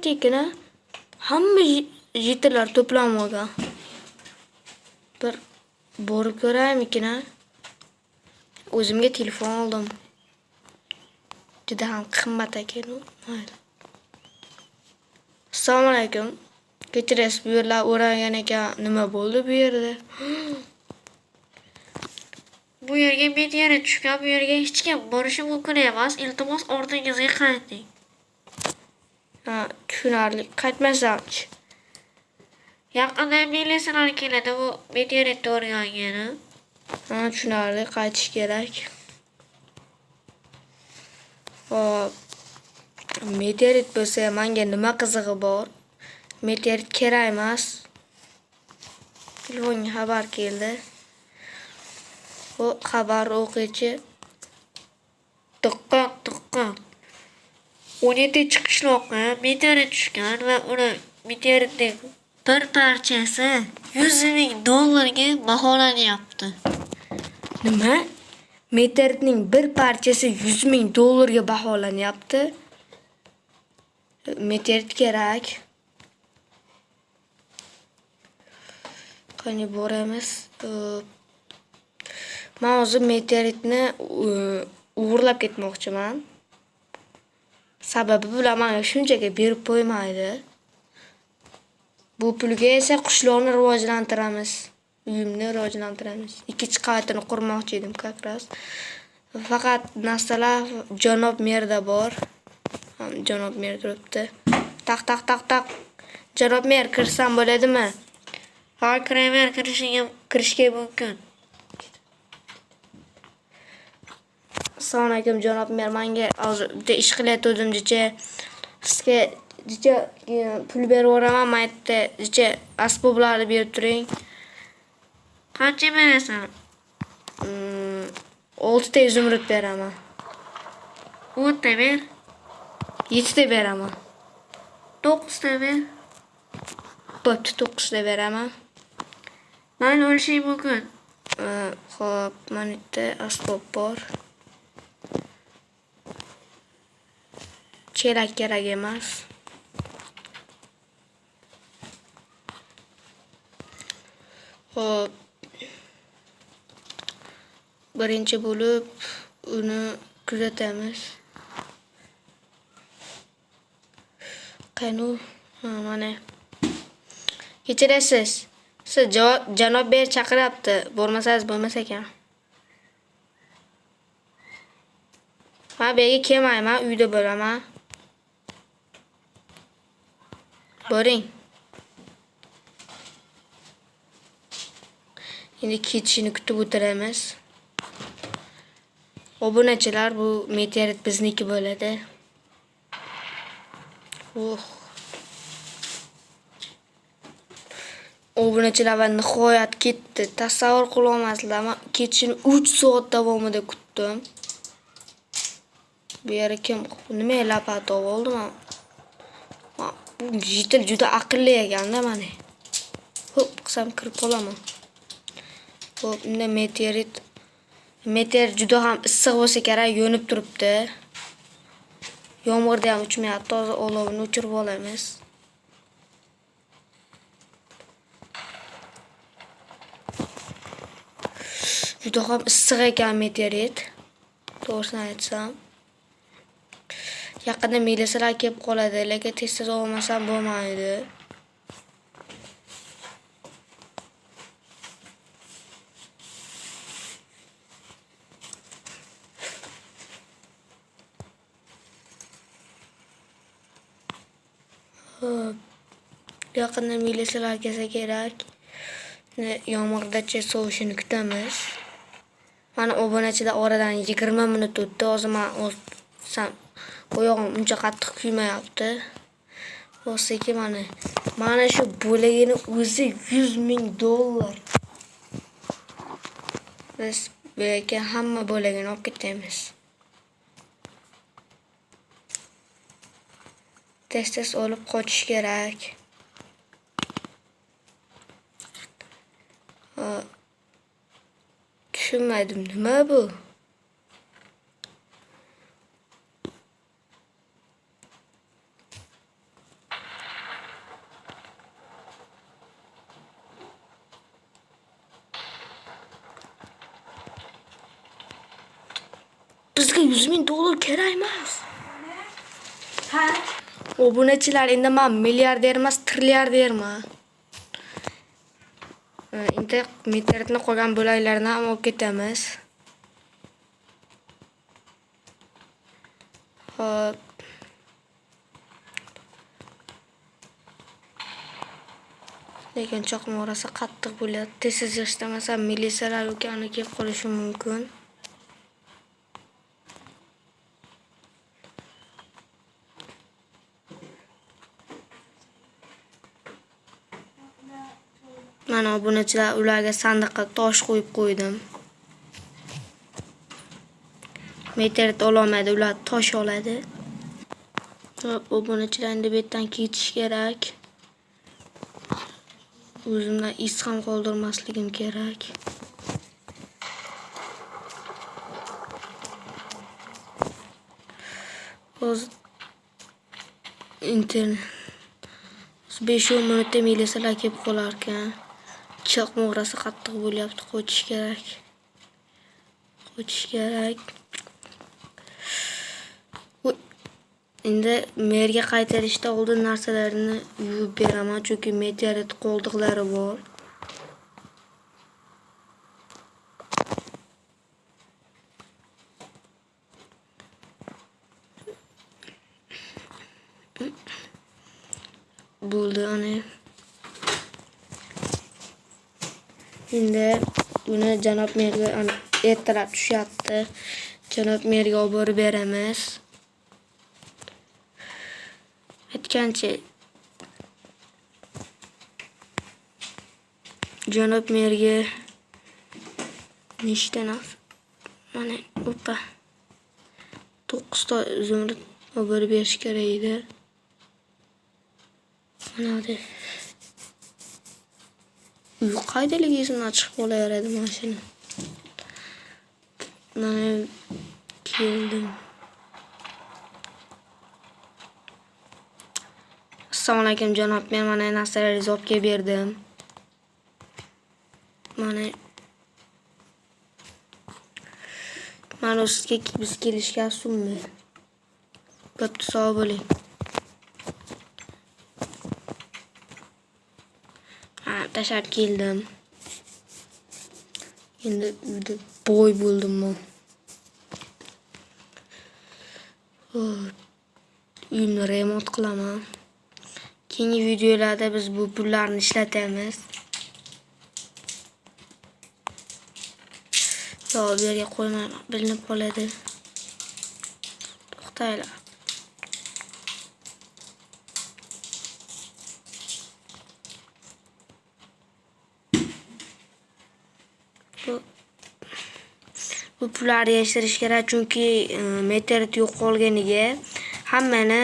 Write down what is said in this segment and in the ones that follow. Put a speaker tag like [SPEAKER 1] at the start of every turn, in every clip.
[SPEAKER 1] Tekina hamma yigitlar to'planib olgan. Bir borib ko'raymikin. O'zimga telefon oldim. Juda ham qimmat ekan u. Mayli. Assalomu alaykum. Kechirasiz, bu yerlar o'ragan ekan. Nima bo'ldi bu yerda?
[SPEAKER 2] Bu yerga meteorit tushgan, bu yerga hech kim borishi mumkin emas. Iltimos ortingizga qayting.
[SPEAKER 1] Ha, tushunarli. Qaytmasam-chi.
[SPEAKER 2] Yaqinda militsiyalar keladi, bu meteoritni o'rgangani.
[SPEAKER 1] Ha, tushunarli. Qaytish kerak. Hop. Meteorit bo'lsa, menga nima qizig'i bor? Meteorit kerak emas. Telefonga xabar keldi. Bu xabar o'quvchi
[SPEAKER 2] Diqqat. 17-qishloqqa meteorit tushgan va uni meteoritning bir parchasi $100,000 baholanyapti.
[SPEAKER 1] nima? Meteoritning bir parchasi $100,000 baholanyapti. Meteorit kerak. Qani boramiz. Men hozir meteoritni o'g'irlab ketmoqchiman. Sababi bular menga shunchaki berib qo'ymaydi. Bu pulga esa qishloqni rivojlantiramiz. Uyimni rivojlantiramiz. Ikkinchi qavatini qurmoqchi edim kakras. Faqat narsalar janob merda bor. Janob mer turibdi. Taq. Janob mer kirsam bo'ladimi?
[SPEAKER 2] Ha, kiraver, kirishga mumkin.
[SPEAKER 1] Assalomu alaykum janob mer, menga hozir bitta ish qilayotgandim jicha. Sizga jicha pul berib o'raman, maytda jicha asboblarni berib turing.
[SPEAKER 2] Qancha berasan?
[SPEAKER 1] 6 ta izumrud beraman.
[SPEAKER 2] 10 ta ber.
[SPEAKER 1] 7 ta beraman.
[SPEAKER 2] 9 ta ber.
[SPEAKER 1] Bo'pti, 9 ta beraman.
[SPEAKER 2] Mayli, olishing mumkin.
[SPEAKER 1] Xo'p, mana bitta asbob bor. Chelak kerak emas. Xo'p. Birinchi bo'lib uni kuzatamiz. Qani, mana. Kechirasiz. Siz janob ber chaqiryapti. Bormasangiz bo'lmas ekan. Men bu yerga kelmayman, uyda bo'laman. Boring. Endi ketishini kutib o'tiramiz. Obunachilar, bu meteorit bizniki bo'ladi. Obunachilar va nihoyat ketdi. Tasavvur qila olmaslar. Men ketishini 3 soat davomida kutdim. Bu yerga kim nima lapat oldi men? Bu yitil juda aqlli ekanda mana. Hop, qisam kirib qolaman. Hop, unda meteorit juda ham issiq bo'lsa kerak, yonib turibdi. Yomg'irda ham uchmayapti, hozir olovni o'chirib olamiz. Juda ham issiq ekan meteorit. To'g'risini aytsam. Yaqinda militsiyalar kelib qoladi, lekin tez olmasam bo'lmaydi. Yaqinda militsiyalar kelsa kerak. Yomg'irdacha sovishini kutamiz. Mana obunachilar oradan 20 minut o'tdi. Hozir men oyog'im uncha qattiq kuymayapti. O'siki mana shu bo'lagini o'zi $100,000. Biz bu yerga hamma bo'lagini olib ketamiz. Tez olib qochish kerak. Tushunmadim, nima bu? Bizga 100 ming dollar kerak emas.
[SPEAKER 3] Ha?
[SPEAKER 1] Obunachilar, endi men milliarder emas, trilliarderman. Endi meteoritni qolgan bo'laklarini ham olib ketamiz. Hop. Lekin choqmoq rosa qattiq bo'ladi. Tez-tez yig'ishtirmasam militsiyalar ukamni kelib qolishi mumkin. Mana obunachilar, ularga sandiqqa tosh qo'yib qo'ydim. Meteorit ololmaydi, ular tosh oladi. Hop, obunachilar endi bu yerdan ketish kerak. O'zimdan iz ham qoldirmasligim kerak. Hozir internet 5-10 minutda militsiyalar kelib qolar ekan. Choqmoq rosa qattiq bo'lyapti, qo'chish kerak. Endi merga qaytarishda oldin narsalarni yuvib beraman, chunki meteorit qoldiqlari bor. Bo'ldi ana. Endi buni janob merga ertalab tushyapti. Janob merga olib borib beramiz. Aytgancha janob merga nechta naf? Mana opa. 9 ta zumrad olib borib berish kerak edi. Mana de. Qaydaligisidan chiqib qolaveradi mashina. Mana keldim. Assalomu alaykum janob mer, mana narsalaringizni olib kelib berdim. Mana sizga biz kelishgan summa. Bo'pti, sog' bo'ling. Tashab keldim. Endi uyda boy bo'ldim men. Uyni remont qilaman. Keyingi videolarda biz bu pullarni ishlatamiz. Yo, bu yerga qo'ymayman, bilinib qoladi. To'xtaylar. Bu pullarni yashtirish kerak, chunki meteorit yo'qolganiga hammani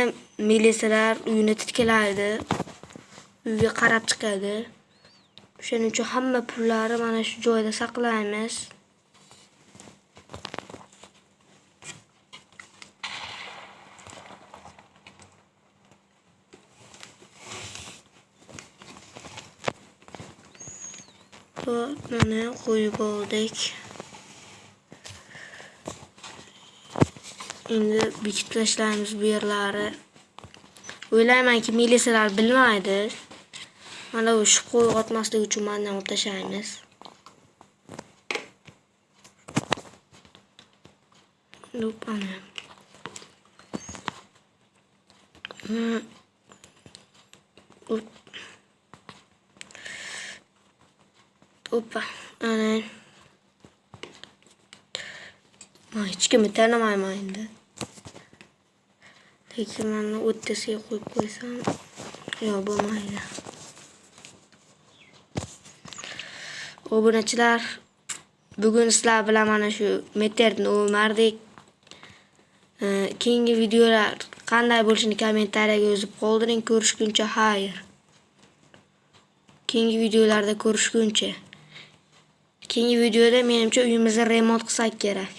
[SPEAKER 1] militsiyalar uyini titkilaydi. Uyga qarab chiqadi. Shuning uchun hamma pullarni mana shu joyda saqlaymiz. Mana qo'yib oldik. Endi bekitib tashlaymiz bu yerlari. O'ylaymanki militsiyalar bilmaydi. Mana bu shubha uyg'otmaslik uchun mendan olib tashlaymiz. Ana. Opa, ana. Hech kimni tanimayman endi. Lekin mana o'ttasiga qo'yib qo'ysam, yo bo'lmaydi. Obunachilar, bugun sizlar bilan mana shu meteoritni o'mardik. Keyingi videolar qanday bo'lishini kommentariyaga yozib qoldiring. Ko'rishguncha xayr. Keyingi videolarda ko'rishguncha. Keyingi videoda menimcha uyimizni remont qilsak kerak.